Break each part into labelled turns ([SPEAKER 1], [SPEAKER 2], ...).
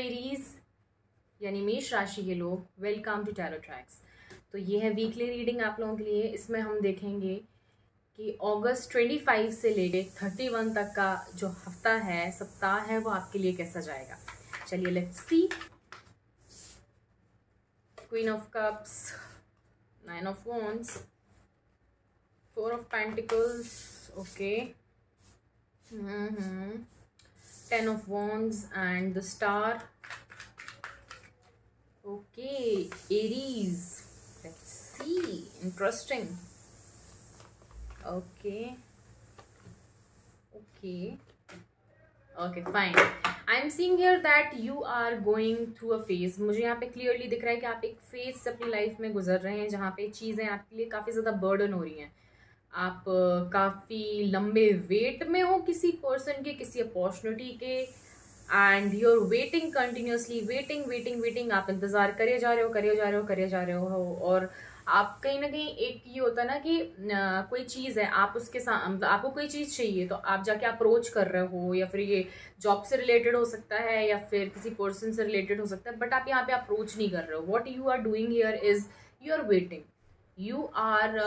[SPEAKER 1] Aries यानी मेष राशि के लोग, वेलकम टू टैरो ट्रैक्स। तो ये है वीकली रीडिंग आप लोगों के लिए। इसमें हम देखेंगे कि अगस्त 25 से लेके 31 तक का जो हफ्ता है, सप्ताह है, वो आपके लिए कैसा जाएगा। चलिए let's see. Queen of cups, 9 of wands, 4 of pentacles, okay, 10 of wands and the star. Okay, Aries, let's see, interesting. Okay, fine. I'm seeing here that you are going through a phase. मुझे यहाँ पे clearly दिख रहा है कि आप एक phase से अपनी लाइफ में गुजर रहे हैं जहाँ पे चीज़ें आपके लिए काफ़ी ज़्यादा बर्डन हो रही हैं। आप काफ़ी लंबे वेट में हो किसी पर्सन के, किसी अपॉर्चुनिटी के, and you are waiting continuously, waiting. आप इंतज़ार करे जा रहे हो और आप कहीं ना कहीं एक ये होता है ना कि कोई चीज़ है, आप उसके साथ, आपको कोई चीज़ चाहिए तो आप जाके अप्रोच कर रहे हो, या फिर ये जॉब से रिलेटेड हो सकता है या फिर किसी पर्सन से रिलेटेड हो सकता है, बट आप यहाँ पे अप्रोच नहीं कर रहे हो। What you are doing here is you are waiting, you are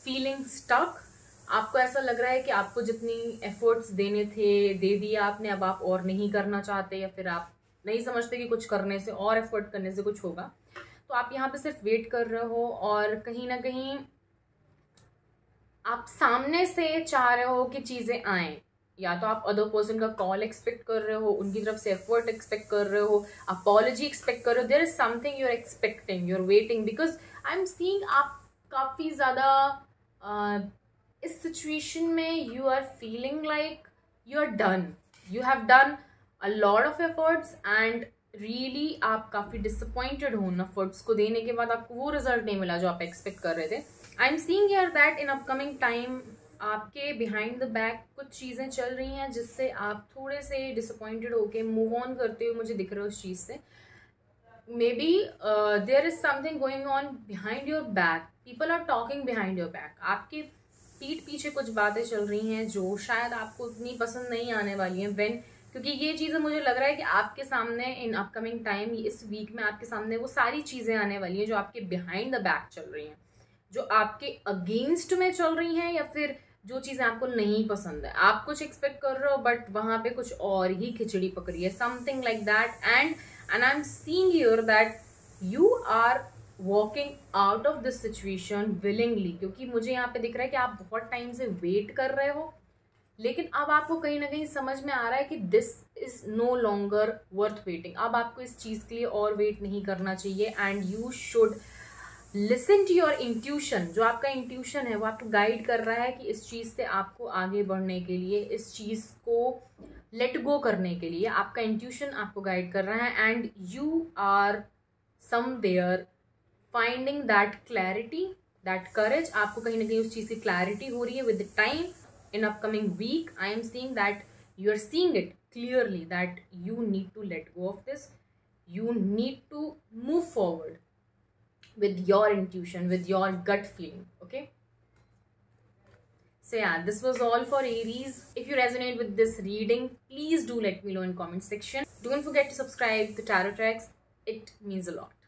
[SPEAKER 1] feeling stuck. आपको ऐसा लग रहा है कि आपको जितनी एफर्ट्स देने थे दे दिया आपने, अब आप और नहीं करना चाहते, या फिर आप नहीं समझते कि कुछ करने से और एफर्ट करने से कुछ होगा। तो आप यहाँ पे सिर्फ वेट कर रहे हो और कहीं ना कहीं आप सामने से चाह रहे हो कि चीज़ें आएँ। या तो आप अदर पर्सन का कॉल एक्सपेक्ट कर रहे हो, उनकी तरफ से एफर्ट एक्सपेक्ट कर रहे हो, अपॉलॉजी एक्सपेक्ट कर रहे हो। There is something you are expecting, you are waiting, because I am seeing आप काफ़ी ज़्यादा इस सिचुएशन में you are feeling like you are done, you have done a lot of efforts and really आप काफ़ी डिसअपॉइंटेड हो उन efforts को देने के बाद आपको वो रिजल्ट नहीं मिला जो आप एक्सपेक्ट कर रहे थे। आई am seeing here that in upcoming time आपके बिहाइंड द बैक कुछ चीज़ें चल रही हैं जिससे आप थोड़े से डिसअपॉइंटेड होके मूव ऑन करते हुए मुझे दिख रहे हो उस चीज़ से। Maybe there is something going on behind your back. People are talking behind your back. आपके पीठ पीछे कुछ बातें चल रही हैं जो शायद आपको उतनी पसंद नहीं आने वाली हैं। क्योंकि ये चीज़ें मुझे लग रहा है कि आपके सामने इन अपकमिंग टाइम, इस वीक में आपके सामने वो सारी चीज़ें आने वाली हैं जो आपके बिहाइंड द बैक चल रही हैं, जो आपके अगेंस्ट में चल रही हैं, या फिर जो चीज़ें आपको नहीं पसंद है। आप कुछ एक्सपेक्ट कर रहे हो बट वहाँ पे कुछ और ही खिचड़ी पक रही है, something like that. And I am seeing here that you are walking out of this situation willingly, क्योंकि मुझे यहाँ पे दिख रहा है कि आप बहुत टाइम से वेट कर रहे हो, लेकिन अब आपको कहीं ना कहीं समझ में आ रहा है कि this is no longer worth waiting. अब आपको इस चीज़ के लिए और वेट नहीं करना चाहिए and you should listen to your intuition. जो आपका इंट्यूशन है वो आपको गाइड कर रहा है कि इस चीज़ से आपको आगे बढ़ने के लिए, इस चीज़ को लेट गो करने के लिए आपका इंट्यूशन आपको गाइड कर रहा है। And you are somewhere finding that clarity, that courage. आपको कहीं ना कहीं उस चीज़ की क्लैरिटी हो रही है with the time. In upcoming week I am seeing that you are seeing it clearly that you need to let go of this, you need to move forward with your intuition, with your gut feeling. Okay, so yeah, this was all for Aries. If you resonate with this reading, please do let me know in comment section. Don't forget to subscribe to Tarot Tracks, it means a lot.